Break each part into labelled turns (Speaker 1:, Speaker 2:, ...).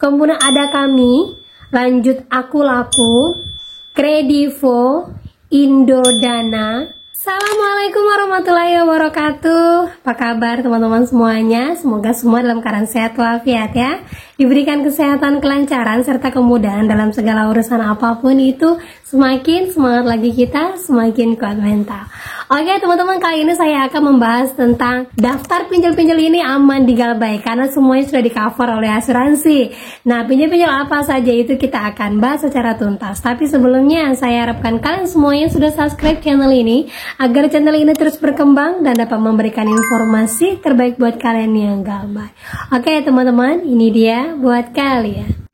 Speaker 1: Kemudian ada kami, lanjut Aku Laku, Kredivo, Indodana. Assalamualaikum warahmatullahi wabarakatuh. Apa kabar teman-teman semuanya? Semoga semua dalam keadaan sehat walafiat ya. Diberikan kesehatan, kelancaran, serta kemudahan dalam segala urusan apapun itu. Semakin semangat lagi kita, semakin kuat mental. Oke teman-teman, kali ini saya akan membahas tentang daftar pinjol-pinjol ini aman di Galbay, karena semuanya sudah di cover oleh asuransi. Nah, pinjol-pinjol apa saja itu kita akan bahas secara tuntas. Tapi sebelumnya saya harapkan kalian semuanya sudah subscribe channel ini, agar channel ini terus berkembang dan dapat memberikan informasi terbaik buat kalian yang Galbay. Oke teman-teman, ini dia buat kalian.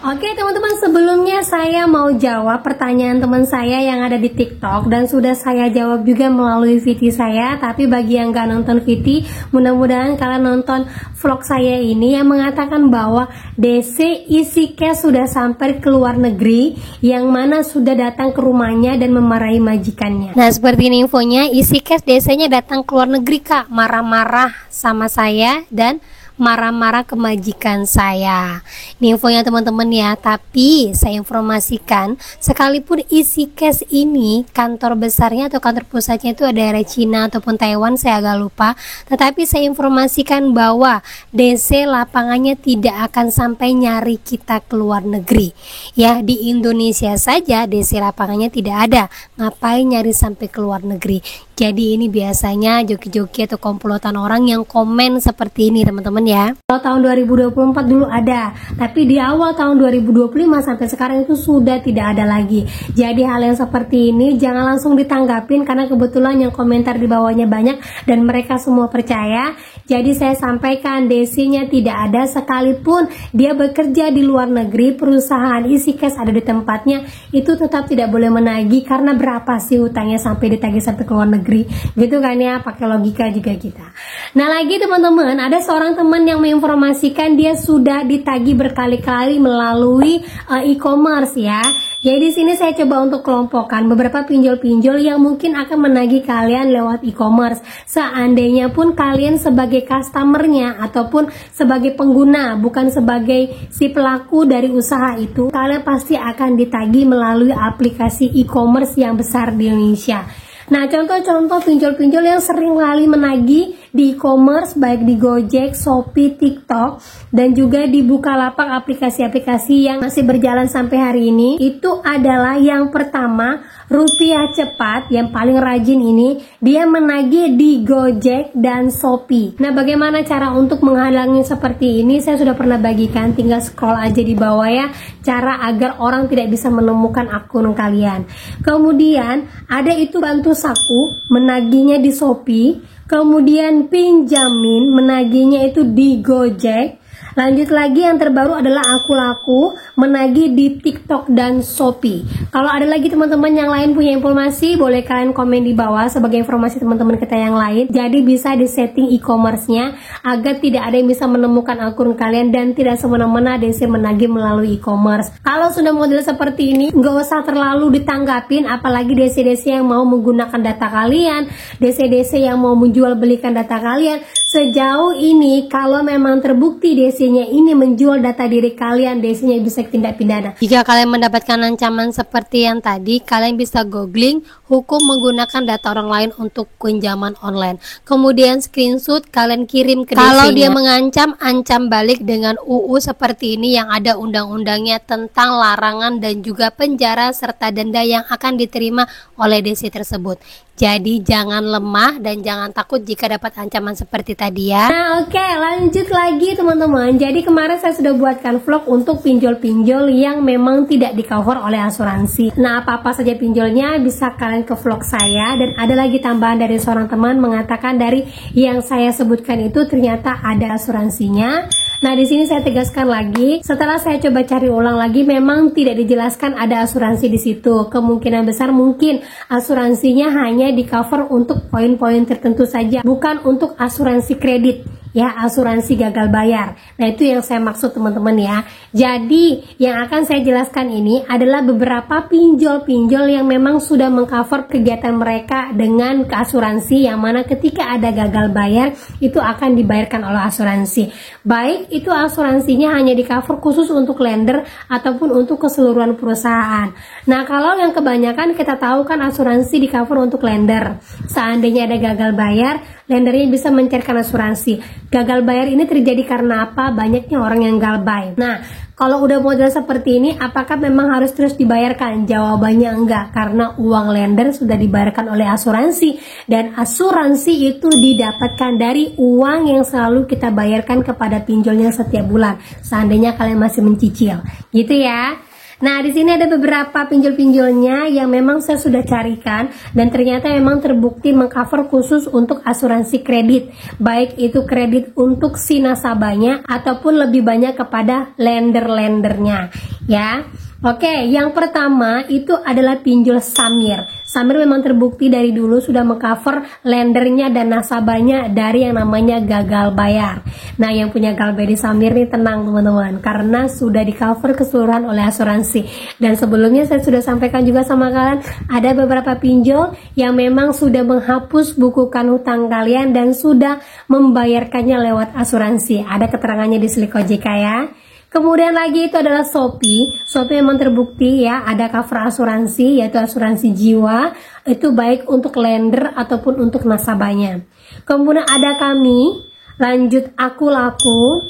Speaker 1: Oke teman-teman, sebelumnya saya mau jawab pertanyaan teman saya yang ada di TikTok, dan sudah saya jawab juga melalui VT saya. Tapi bagi yang gak nonton VT, mudah-mudahan kalian nonton vlog saya ini yang mengatakan bahwa DC isi cash sudah sampai ke luar negeri, yang mana sudah datang ke rumahnya dan memarahi majikannya. Nah, seperti ini infonya, isi cash DC-nya datang ke luar negeri kak, marah-marah sama saya dan marah-marah ke majikan saya. Ini infonya teman-teman ya. Tapi saya informasikan, sekalipun isi cash ini kantor besarnya atau kantor pusatnya itu ada daerah Cina ataupun Taiwan, saya agak lupa, tetapi saya informasikan bahwa DC lapangannya tidak akan sampai nyari kita ke luar negeri ya. Di Indonesia saja DC lapangannya tidak ada, ngapain nyari sampai ke luar negeri. Jadi ini biasanya joki-joki atau komplotan orang yang komen seperti ini teman-teman ya. Kalau tahun 2024 dulu ada, tapi di awal tahun 2025 sampai sekarang itu sudah tidak ada lagi. Jadi hal yang seperti ini jangan langsung ditanggapin, karena kebetulan yang komentar di bawahnya banyak dan mereka semua percaya. Jadi saya sampaikan, DC-nya tidak ada, sekalipun dia bekerja di luar negeri, perusahaan isi cash ada di tempatnya, itu tetap tidak boleh menagih. Karena berapa sih hutangnya sampai ditagih sampai ke luar negeri? Gitu kan ya, pakai logika juga kita. Nah lagi teman-teman, ada seorang teman yang menginformasikan dia sudah ditagih berkali-kali melalui e-commerce ya. Jadi di sini saya coba untuk kelompokkan beberapa pinjol-pinjol yang mungkin akan menagih kalian lewat e-commerce. Seandainya pun kalian sebagai customernya ataupun sebagai pengguna, bukan sebagai si pelaku dari usaha itu, kalian pasti akan ditagih melalui aplikasi e-commerce yang besar di Indonesia. Nah, contoh-contoh pinjol-pinjol yang sering kali menagih di e-commerce, baik di Gojek, Shopee, TikTok, dan juga di Bukalapak, aplikasi-aplikasi yang masih berjalan sampai hari ini, itu adalah yang pertama, Rupiah Cepat. Yang paling rajin ini, dia menagih di Gojek dan Shopee. Nah, bagaimana cara untuk menghalangi seperti ini? Saya sudah pernah bagikan, tinggal scroll aja di bawah ya, cara agar orang tidak bisa menemukan akun kalian. Kemudian, ada itu Bantu Saku, menagihnya di Shopee. Kemudian Pinjamin, menagihnya itu di Gojek. Lanjut lagi, yang terbaru adalah Aku Laku, menagih di TikTok dan Shopee. Kalau ada lagi teman-teman yang lain punya informasi, boleh kalian komen di bawah sebagai informasi teman-teman kita yang lain. Jadi bisa disetting e-commerce-nya agar tidak ada yang bisa menemukan akun kalian dan tidak semena-mena DC menagih melalui e-commerce. Kalau sudah model seperti ini, nggak usah terlalu ditanggapin, apalagi DC-DC yang mau menggunakan data kalian, DC-DC yang mau menjual belikan data kalian. Sejauh ini, kalau memang terbukti DC-nya ini menjual data diri kalian, DC-nya bisa tindak pidana. Jika kalian mendapatkan ancaman seperti yang tadi, kalian bisa googling hukum menggunakan data orang lain untuk pinjaman online. Kemudian screenshot kalian kirim ke DC-nya. Kalau dia mengancam, ancam balik dengan UU seperti ini yang ada undang-undangnya tentang larangan dan juga penjara serta denda yang akan diterima oleh DC tersebut. Jadi jangan lemah dan jangan takut jika dapat ancaman seperti tadi ya. Nah oke, lanjut lagi teman-teman. Jadi kemarin saya sudah buatkan vlog untuk pinjol-pinjol yang memang tidak di cover oleh asuransi. Nah apa-apa saja pinjolnya bisa kalian ke vlog saya. Dan ada lagi tambahan dari seorang teman mengatakan dari yang saya sebutkan itu ternyata ada asuransinya. Nah di sini saya tegaskan lagi, setelah saya coba cari ulang lagi, memang tidak dijelaskan ada asuransi di situ. Kemungkinan besar mungkin asuransinya hanya di cover untuk poin-poin tertentu saja, bukan untuk asuransi kredit. ya, asuransi gagal bayar. Nah, itu yang saya maksud teman-teman ya. Jadi yang akan saya jelaskan ini adalah beberapa pinjol-pinjol yang memang sudah mengcover kegiatan mereka dengan asuransi, yang mana ketika ada gagal bayar itu akan dibayarkan oleh asuransi. Baik itu asuransinya hanya di cover khusus untuk lender ataupun untuk keseluruhan perusahaan. Nah, kalau yang kebanyakan kita tahu kan asuransi di cover untuk lender. Seandainya ada gagal bayar, lendernya bisa mencairkan asuransi. Gagal bayar ini terjadi karena apa? Banyaknya orang yang galbay. Nah, kalau udah model seperti ini, apakah memang harus terus dibayarkan? Jawabannya enggak, karena uang lender sudah dibayarkan oleh asuransi, dan asuransi itu didapatkan dari uang yang selalu kita bayarkan kepada pinjolnya setiap bulan. Seandainya kalian masih mencicil, gitu ya. Nah, di sini ada beberapa pinjol-pinjolnya yang memang saya sudah carikan dan ternyata memang terbukti mengcover khusus untuk asuransi kredit. Baik itu kredit untuk si nasabahnya ataupun lebih banyak kepada lender-lendernya, ya. Oke, yang pertama itu adalah pinjol Samir. Samir memang terbukti dari dulu sudah mengcover lendernya dan nasabahnya dari yang namanya gagal bayar. Nah, yang punya galbay di Samir nih tenang teman-teman, karena sudah di cover keseluruhan oleh asuransi. Dan sebelumnya saya sudah sampaikan juga sama kalian, ada beberapa pinjol yang memang sudah menghapus bukukan hutang kalian dan sudah membayarkannya lewat asuransi. Ada keterangannya di Slik OJK ya. Kemudian lagi itu adalah Shopee. Shopee memang terbukti ya ada cover asuransi, yaitu asuransi jiwa, itu baik untuk lender ataupun untuk nasabahnya. Kemudian ada kami, lanjut Aku Laku,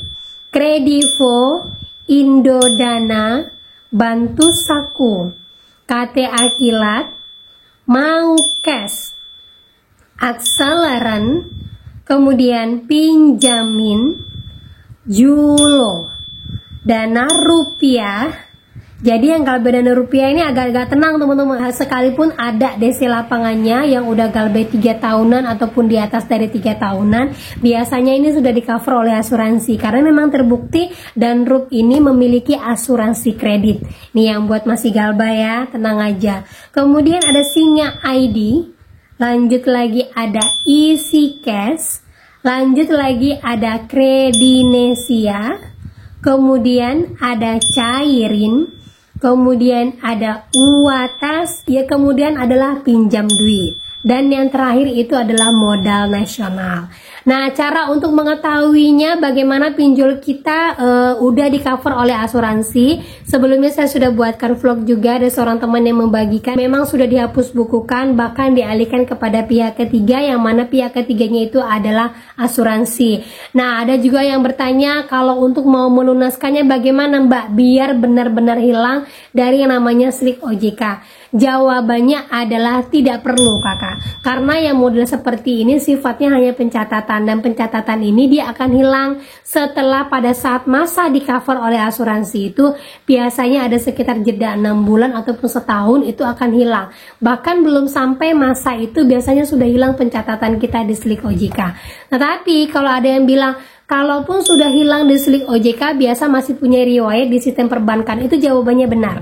Speaker 1: Kredivo, Indodana, Bantu Saku, KT Akilat, Mau Cash, Akseleran, kemudian Pinjamin, Julo, Dana Rupiah. Jadi yang galbay Dana Rupiah ini agak-agak tenang teman-teman, sekalipun ada DC lapangannya yang udah galbay 3 tahunan ataupun di atas dari 3 tahunan, biasanya ini sudah di cover oleh asuransi karena memang terbukti dan Rup ini memiliki asuransi kredit. Nih yang buat masih galbay ya, tenang aja. Kemudian ada Singa ID, lanjut lagi ada Easy Cash, lanjut lagi ada Kredinesia, kemudian ada Cairin, kemudian ada Uwatas, ya kemudian adalah pinjam duit. Dan yang terakhir itu adalah modal nasional. Nah, cara untuk mengetahuinya bagaimana pinjol kita udah di cover oleh asuransi. Sebelumnya saya sudah buatkan vlog juga, ada seorang teman yang membagikan memang sudah dihapus bukukan, bahkan dialihkan kepada pihak ketiga, yang mana pihak ketiganya itu adalah asuransi. Nah, ada juga yang bertanya kalau untuk mau melunaskannya bagaimana Mbak biar benar-benar hilang dari yang namanya Slik OJK. Jawabannya adalah tidak perlu kakak, karena yang model seperti ini sifatnya hanya pencatatan, dan pencatatan ini dia akan hilang setelah pada saat masa di cover oleh asuransi itu biasanya ada sekitar jeda 6 bulan ataupun setahun itu akan hilang. Bahkan belum sampai masa itu biasanya sudah hilang pencatatan kita di Slik OJK. Nah, tapi kalau ada yang bilang kalaupun sudah hilang di Slik OJK biasa masih punya riwayat di sistem perbankan, itu jawabannya benar.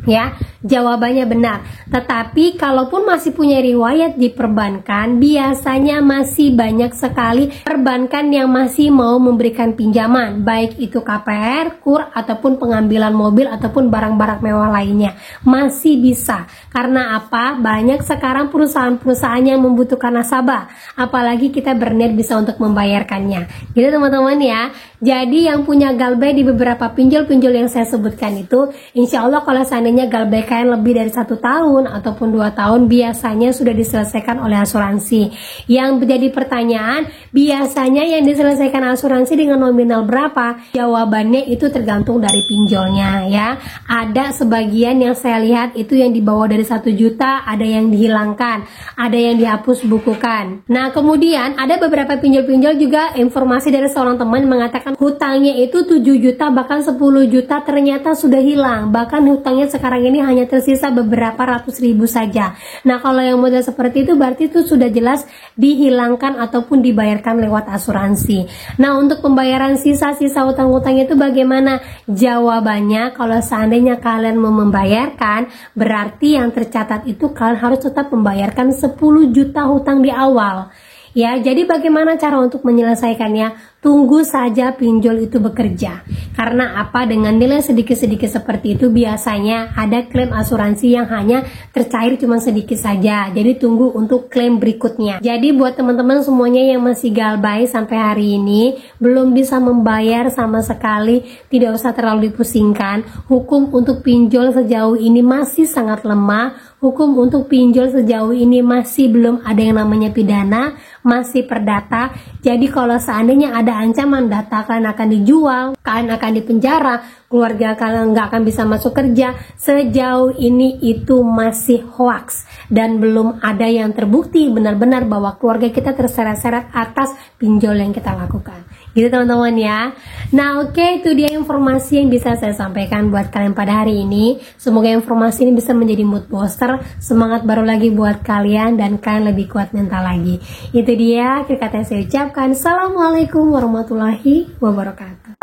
Speaker 1: Ya, jawabannya benar. Tetapi kalaupun masih punya riwayat di perbankan, biasanya masih banyak sekali perbankan yang masih mau memberikan pinjaman, baik itu KPR, KUR, ataupun pengambilan mobil ataupun barang-barang mewah lainnya. Masih bisa. Karena apa? Banyak sekarang perusahaan-perusahaan yang membutuhkan nasabah, apalagi kita berniat bisa untuk membayarkannya. Gitu teman-teman ya. Jadi yang punya galbay di beberapa pinjol-pinjol yang saya sebutkan itu, insya Allah kalau seandainya galbay kalian lebih dari 1 tahun ataupun 2 tahun, biasanya sudah diselesaikan oleh asuransi. Yang menjadi pertanyaan, biasanya yang diselesaikan asuransi dengan nominal berapa? Jawabannya itu tergantung dari pinjolnya ya. Ada sebagian yang saya lihat itu yang dibawa dari 1 juta, ada yang dihilangkan, ada yang dihapus bukukan. Nah, kemudian ada beberapa pinjol-pinjol juga, informasi dari seorang teman mengatakan hutangnya itu 7 juta bahkan 10 juta ternyata sudah hilang, bahkan hutangnya sekarang ini hanya tersisa beberapa ratus ribu saja. Nah, kalau yang model seperti itu berarti itu sudah jelas dihilangkan ataupun dibayarkan lewat asuransi. Nah, untuk pembayaran sisa-sisa utang-utang itu bagaimana? Jawabannya kalau seandainya kalian mau membayarkan, berarti yang tercatat itu kalian harus tetap membayarkan 10 juta hutang di awal. Ya, jadi bagaimana cara untuk menyelesaikannya? Tunggu saja pinjol itu bekerja. Karena apa? Dengan nilai sedikit-sedikit seperti itu biasanya ada klaim asuransi yang hanya tercair cuma sedikit saja. Jadi tunggu untuk klaim berikutnya. Jadi buat teman-teman semuanya yang masih galbay sampai hari ini belum bisa membayar sama sekali, tidak usah terlalu dipusingkan. Hukum untuk pinjol sejauh ini masih sangat lemah. Hukum untuk pinjol sejauh ini masih belum ada yang namanya pidana, masih perdata. Jadi kalau seandainya ada ancaman data kalian akan dijual, kalian akan dipenjara, keluarga kalian nggak akan bisa masuk kerja, sejauh ini itu masih hoax dan belum ada yang terbukti benar-benar bahwa keluarga kita terseret-seret atas pinjol yang kita lakukan. Gitu teman-teman ya. Nah oke, itu dia informasi yang bisa saya sampaikan buat kalian pada hari ini. Semoga informasi ini bisa menjadi mood booster, semangat baru lagi buat kalian dan kalian lebih kuat mental lagi. Itu dia akhir kata yang saya ucapkan. Assalamualaikum warahmatullahi wabarakatuh.